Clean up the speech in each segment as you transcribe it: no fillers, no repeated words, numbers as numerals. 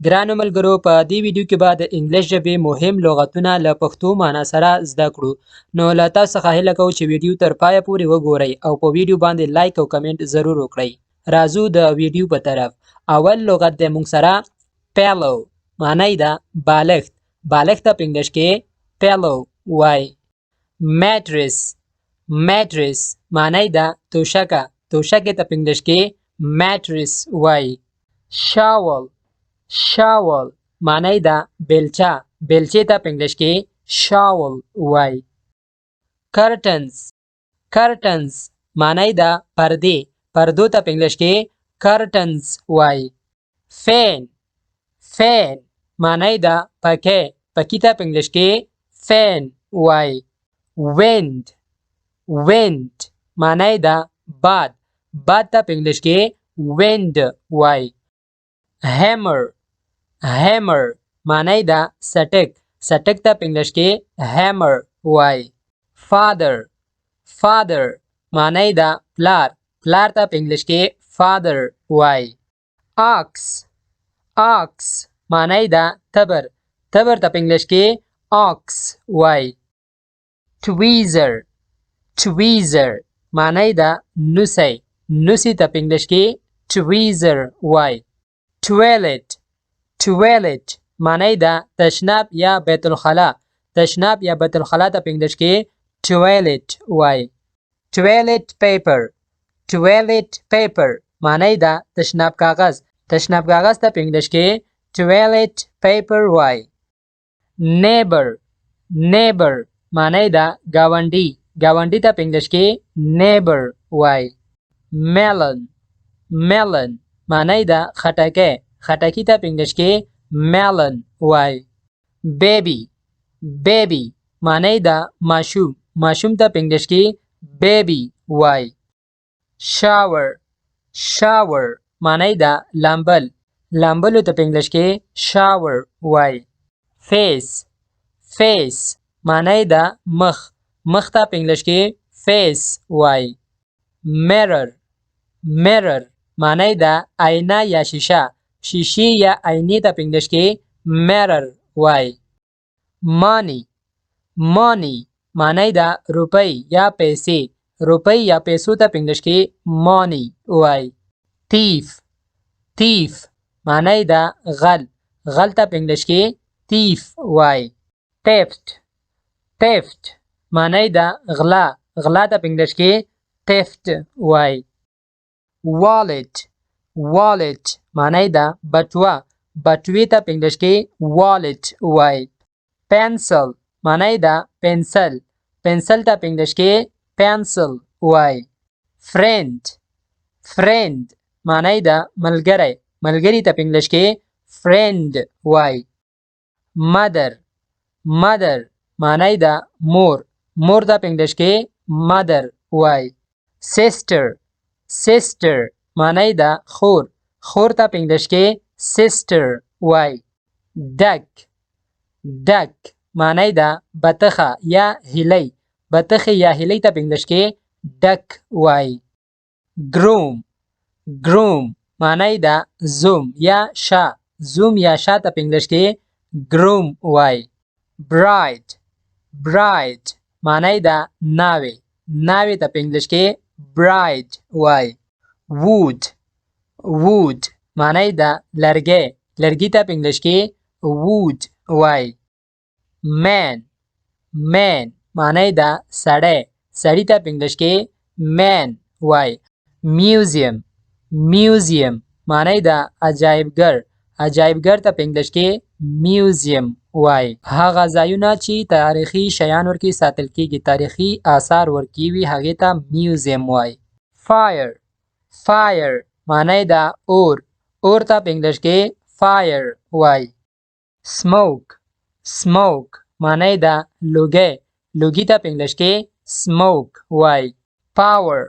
ګرانو ملګرو په دې ویډیو کې به د انګلیش ژبې مهم لغتونه له پښتو معنا سره زده کړو. نو له تاسو څخه هیله کوو چې ویډیو تر پایه پورې وګورئ او په ویډیو باندې لایک او کمنټ ضرور وکړئ. راځو د ویډیو په طرف. اول لغت د موږ سره پیلو، معنی ده بالښت. بالښت ته په انګلیش کې پیلو وای. میټریس، میټریس معنی ده توشکه. توشکې ته په انګلیش کې میټریس وای. شاول، شاول معنی ده بیلچه. بیلچې ته په انګلیش کې شاول وای. کرټنز، کرټنز معنی ده پردې. پردو ته په انګلیش کې کرټنز وای. فین، فین معنی ده پکې. پکې ته په انګلیش کې فین وای. ویند، ویند معنی ده باد. باد ته په انګلیش کې ویند وای. هیمر، هیمر معنی ده سټک. سټک ته په انګلیش کې هیمر وای. فادر، فادر معنی ده پلار. پلار ته په انګلیش کې فادر وای. آکس، آکس معنی ده تبر. تبر ته په انګلیش کې آکس وای. ټویزر، ټویزر معنی ده نوسی. نوسی ته په انګلیش کې ټویزر وای. ټویلټ، ټویلټ معنی ده تشناب یا بیت الخلا. تشناب یا بیت الخلا ته په انګلیش کې ټویلټ وای. ټویلټ پیپر، ټویلټ پیپر معنی ده تشناب کاغذ. تشناب کاغذ ته په انګلیش کې ټویلټ پیپر وای. نیبر، نیبر معنی ده گاونډي. گاونډي ته په انګلیش کې نیبر وای. میلن، میلن معنی ده خټکی. خټکی ته په انګلیش کې میلن وای. بیبي، بیبي معنی ده ماشوم. ماشوم ته په انګلیش کې بیبي وای. شاور، شاور معنی ده لامبل. لامبلو ته په انګلیش کې شاور وای. فیس، فیس معنی ده مخ. مخ ته په انګلیش کې فیس وای. میرر، میرر معنی ده آینه یا شیشه. شیشې یا آینې ته په انګلیش کې میرر وای. مانی، مانی معنی ده روپۍ یا پیسې. روپۍ یا پیسو ته په انګلیش کې مانی وای. تیف، تیف معنی ده غل. غل ته په انګلیش کې تیف وای. تیفت، تیفت معنی ده غلا. غلا ته په انګلیش کې تیفت وای. والټ، والټ معنی ده بټوه. بټوې ته په انګلیش کې والټ وای. پنسل معنی ده پنسل. پنسل ته په انګلیش کې پنسل وای. فرند، فرند معنی ده ملګری. ملګری ته په انګلیش کې فرند وای. مدر، مدر معنی ده مور. مور ته په انګلیش کې مدر وای. سیسټر، سیسټر معنی ده خور. خور ته په انګلیش کې سیسټر وای. ډک، ډک معنی ده بطخه یا هیلۍ. بطخې یا هیلۍ ته په انګلیش کې ډک وای. ګروم، ګروم معنی ده زوم یا شاه. زوم یا شاه ته په انګلیش کې ګروم وای. برایډ، برایډ معنی ده ناوې. ناوې ته په انګلیش کې برایډ وای. وود، وود معنی ده لرګی. لرګي ته په انګلیش کې وود وای. مین، مین معنی ده سړی. سړی ته په انګلیش کې مین وای. میوزیم، میوزیم معنی ده عجایبګر. عجایبګر ته په انګلیش کې میوزیم وای. هغه ځایونه چې تاریخي شیان ورکې ساتل کیږي، تاریخي آثار ورکې وي، هغې ته میوزیم وای. فایر، فایر معنی ده اور. اور ته په انګلیش کې فایر وای. سموک، سموک معنی ده لوګی. لوګي ته په انګلیش کې سموک وای. پاور،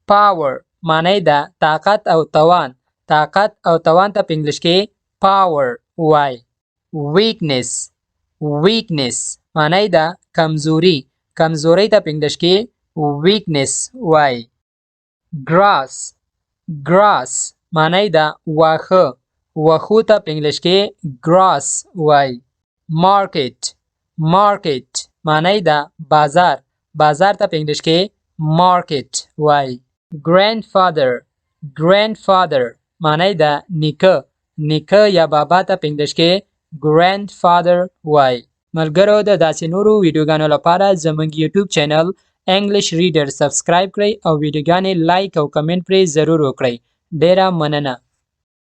پاور معنی ده طاقت او توان. طاقت او توان ته په انګلیش کې پاور وای. ویکنس، ویکنس معنی ده کمزوري. کمزوري ته په انګلیش کې ویکنس وای. ګراس، ګراس معنی ده واښه. وښو ته په انګلیش کې grass وای. market معنی ده بازار. بازار ته په انګلیش کې market وای. grandfather معنی ده نیکه. نیکه یا بابا ته په انګلیش کې grandfather وای. ملګرو د داسې نورو ویډیوګانو لپاره زموږ یوټیوب چینل انګلیش ریډر سبسکرایب کړئ او ویډیوګانې لایک او کمنټ پرې ضرور وکړئ. ډیره مننه.